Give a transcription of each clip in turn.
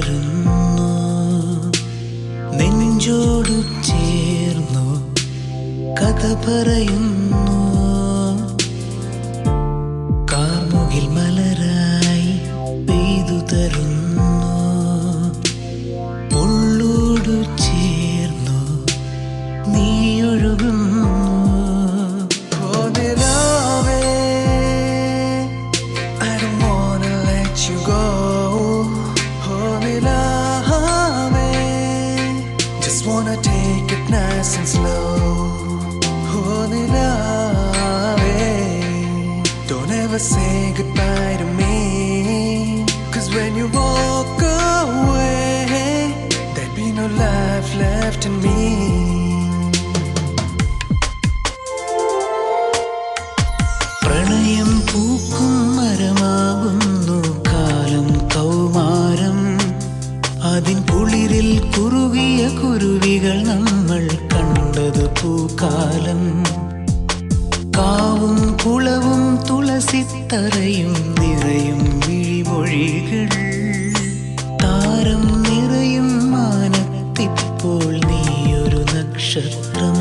വരുന്നു നെഞ്ചോടു ചേർന്നു കഥ പറയുന്നു കാർമുകിൽ മലരായി പെയ്തു തരുന്നു ഉള്ളോടു ചേർന്നു നീയൊഴുകുന്നു Wanna take it nice and slow. Holy love, don't ever say goodbye to me. 'Cause when you walk away, there'd be no life left in me. പ്രണയം പൂക്കും മരമാകുന്നു കാലം കൗമാരം അതിൻ കുളിരിൽ കുറുകിയ കുരുവികൾ നമ്മൾ കണ്ടത് പൂക്കാലം കാവും കുളവും തുളസിത്തറയും നിറയും വിഴിമൊഴികൾ താരം നിറയും മാനത്തിപ്പോൾ നീയൊരു നക്ഷത്രം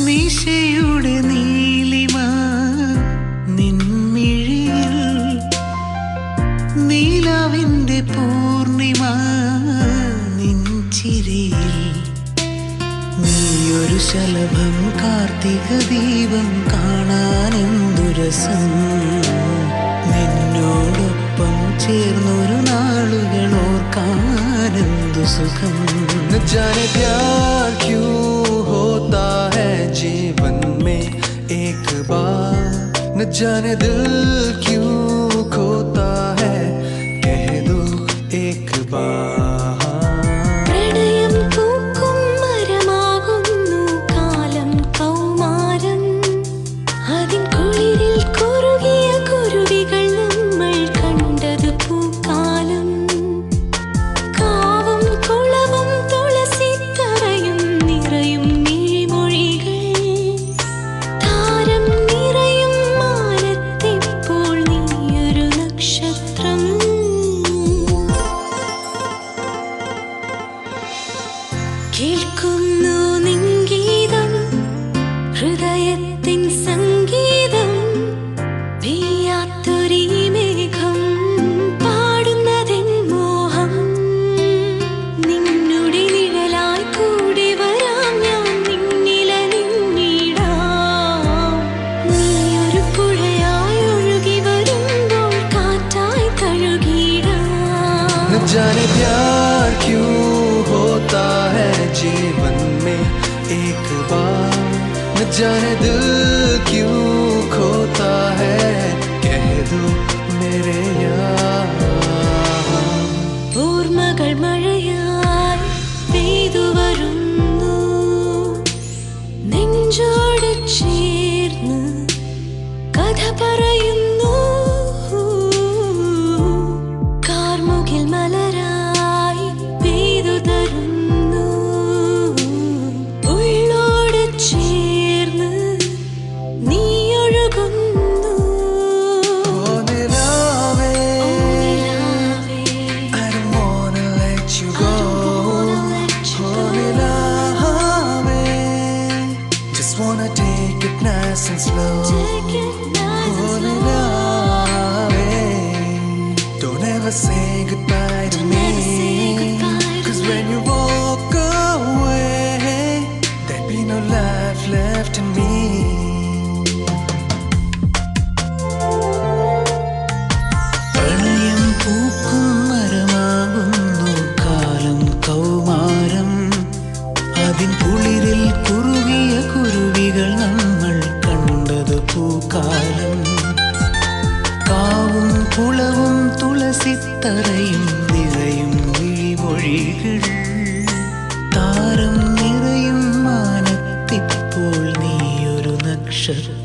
മീശയുടെ നീലിമ നിൻമിഴിയിൽ നീലാവിൻ്റെ പൂർണിമ നിൻചിരിയിൽ നീയൊരു ശലഭം കാർത്തിക ദീപം കാണാനെന്തു രസം നിന്നോടൊപ്പം ചേർന്നൊരു നാളുകൾ ഓർക്കാനെന്തു സുഖം न जाने प्यार क्यों होता है जीवन में एक बार न जाने दिल क्यों खोता है कह दो एक बार കേൾക്കുന്നു നിൻ ഗീതം ഹൃദയത്തിൻ സംഗീതം പെയ്യാത്തൊരീ മേഘം പാടുന്നതെൻ മോഹം നിന്നുടെ നിഴലായി കൂടി വരാം ഞാൻ നിന്നില നിന്നിടാം നീയൊരു പുഴയായി ഒഴുകി വരുമ്പോൾ കാറ്റായി തഴുകിടാം न जाने प्यार क्यों होता है जीवन में एक बार न जाने दिल क्यों खोता है कह दो मेरे यार ഓർമ്മകൾ മഴയായി പെയ്തു വരുന്നു നെഞ്ചോട് ചേർന്ന് കഥ പറയുന്നു കാർമുകിൽ മലരായി പെയ്തു തരുന്നു ഉള്ളോട് ചേർന്ന് നീയൊഴുകുന്നു Wanna take it nice and slow. Take it nice and Holy slow. love, don't ever say goodbye to Don't me. ever say goodbye to 'Cause me. when you walk away, there'd be no life left in me. പ്രണയം പൂക്കും മരമാകുന്നു കാലം കൗമാരം അതിൻ കുളിരിൽ കുറുകിയ കുരുവികൾ നമ്മൾ കണ്ടത് പൂക്കാലം കാവും കുളവും തുളസി മനസ്സിത്തറയും നിറയും വിഴിമൊഴികൾ താരം നിറയും മാനത്തിപ്പോൾ നീയൊരു നക്ഷത്രം